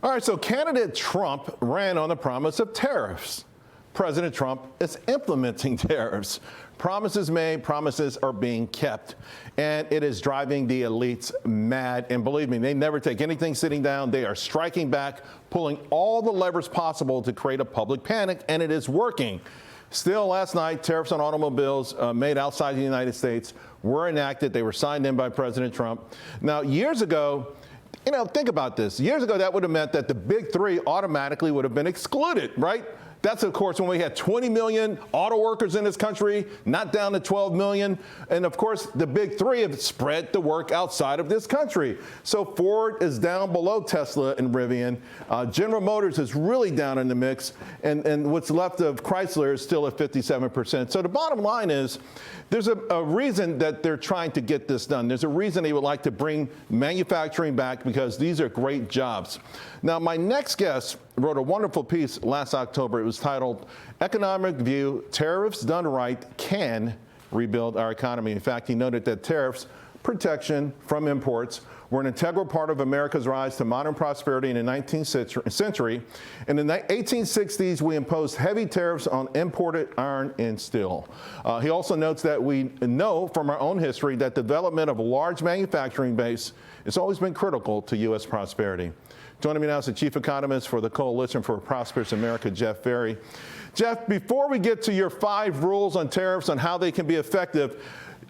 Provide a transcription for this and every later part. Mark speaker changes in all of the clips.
Speaker 1: All right, so candidate Trump ran on the promise of tariffs. President Trump is implementing tariffs. Promises made, promises are being kept. And it is driving the elites mad. And believe me, they never take anything sitting down. They are striking back, pulling all the levers possible to create a public panic, and it is working. Still, last night, tariffs on automobiles made outside the United States were enacted. They were signed in by President Trump. Now, years ago, think about this. Years ago, that would have meant that the big three automatically would have been excluded, right? That's, of course, when we had 20 million auto workers in this country, not down to 12 million. And, of course, the big three have spread the work outside of this country. So Ford is down below Tesla and Rivian. General Motors is really down in the mix. And what's left of Chrysler is still at 57%. So the bottom line is there's a reason that they're trying to get this done. There's a reason they would like to bring manufacturing back, because these are great jobs. Now, my next guest wrote a wonderful piece last October. It was titled, Economic View, Tariffs Done Right Can Rebuild Our Economy. In fact, he noted that tariffs, protection from imports, were an integral part of America's rise to modern prosperity in the 19th century. And in the 1860s, we imposed heavy tariffs on imported iron and steel. He also notes that we know from our own history that the development of a large manufacturing base has always been critical to U.S. prosperity. Joining me now is the chief economist for the Coalition for Prosperous America, Jeff Ferry. Jeff, before we get to your 5 rules on tariffs and how they can be effective,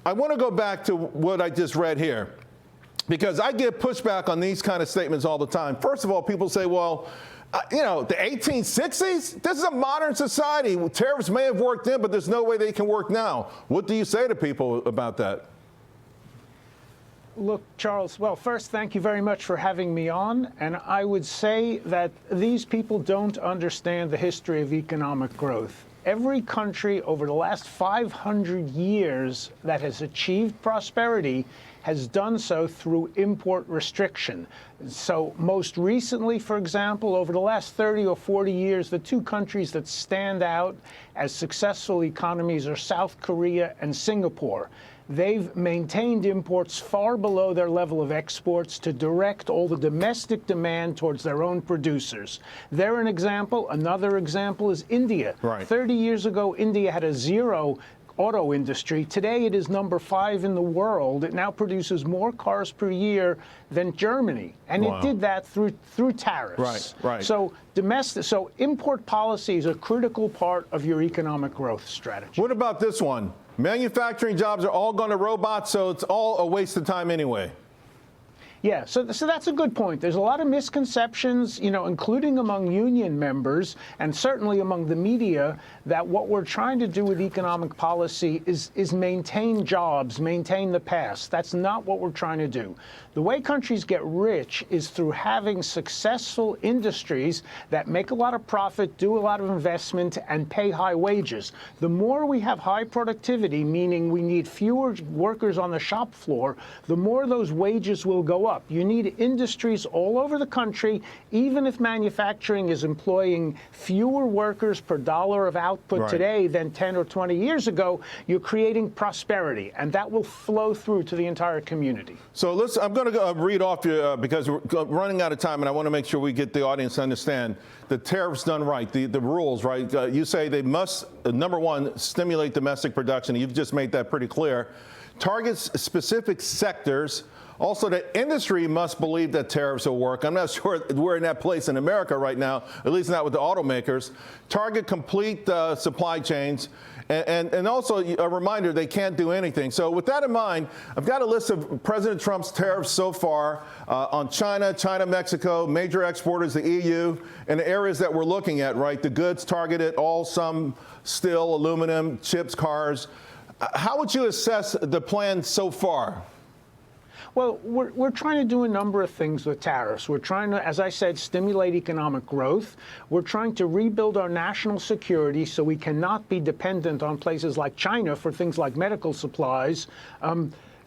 Speaker 1: I want to go back to what I just read here, because I get pushback on these kind of statements all the time. First of all, people say, well, the 1860s? This is a modern society. Tariffs may have worked then, but there's no way they can work now. What do you say to people about that?
Speaker 2: Look, Charles, well, first, thank you very much for having me on. And I would say that these people don't understand the history of economic growth. Every country over the last 500 years that has achieved prosperity has done so through import restriction. So most recently, for example, over the last 30 or 40 years, the 2 countries that stand out as successful economies are South Korea and Singapore. They've maintained imports far below their level of exports to direct all the domestic demand towards their own producers. They're an example. Another example is India.
Speaker 1: Right.
Speaker 2: 30 years ago, India had a zero auto industry. Today, it is number 5 in the world. It now produces more cars per year than Germany, and It did that through tariffs.
Speaker 1: Right.
Speaker 2: So import policy is a critical part of your economic growth strategy.
Speaker 1: What about this one? Manufacturing jobs are all going to robots, so it's all a waste of time anyway.
Speaker 2: Yeah, so that's a good point. There's a lot of misconceptions, including among union members and certainly among the media, that what we're trying to do with economic policy is maintain jobs, maintain the past. That's not what we're trying to do. The way countries get rich is through having successful industries that make a lot of profit, do a lot of investment, and pay high wages. The more we have high productivity, meaning we need fewer workers on the shop floor, the more those wages will go up. You need industries all over the country. Even if manufacturing is employing fewer workers per dollar of output today than 10 or 20 years ago, you're creating prosperity, and that will flow through to the entire community.
Speaker 1: So I'm going to read off you because we're running out of time, and I want to make sure we get the audience to understand the tariffs done right, the rules, right? You say they must, number 1, stimulate domestic production. You've just made that pretty clear. Targets specific sectors. Also, the industry must believe that tariffs will work. I'm not sure we're in that place in America right now, at least not with the automakers. Target complete supply chains. And also a reminder, they can't do anything. So with that in mind, I've got a list of President Trump's tariffs so far on China, Mexico, major exporters, the EU, and the areas that we're looking at, right? The goods targeted, some steel, aluminum, chips, cars. How would you assess the plan so far?
Speaker 2: Well, we're trying to do a number of things with tariffs. We're trying to, as I said, stimulate economic growth. We're trying to rebuild our national security so we cannot be dependent on places like China for things like medical supplies.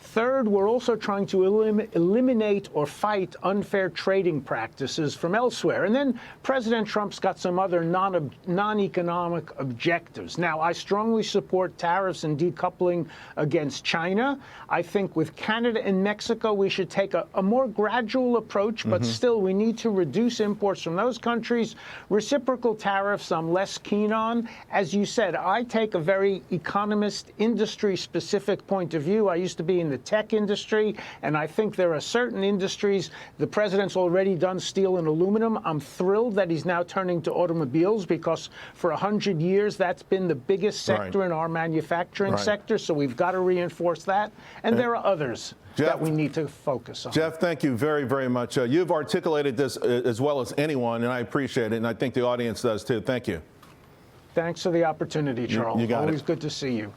Speaker 2: Third, we're also trying to eliminate or fight unfair trading practices from elsewhere. And then President Trump's got some other non-economic objectives. Now, I strongly support tariffs and decoupling against China. I think with Canada and Mexico, we should take a more gradual approach, but still we need to reduce imports from those countries. Reciprocal tariffs I'm less keen on. As you said, I take a very economist, industry-specific point of view. I used to be in the tech industry, and I think there are certain industries. The president's already done steel and aluminum. I'm thrilled that he's now turning to automobiles, because for 100 years that's been the biggest sector in our manufacturing sector, so we've got to reinforce that. And there are others that we need to focus on.
Speaker 1: Jeff, thank you very, very much. You've articulated this as well as anyone, and I appreciate it, and I think the audience does too. Thank you.
Speaker 2: Thanks for the opportunity, Charles.
Speaker 1: You got it.
Speaker 2: Always good to see you.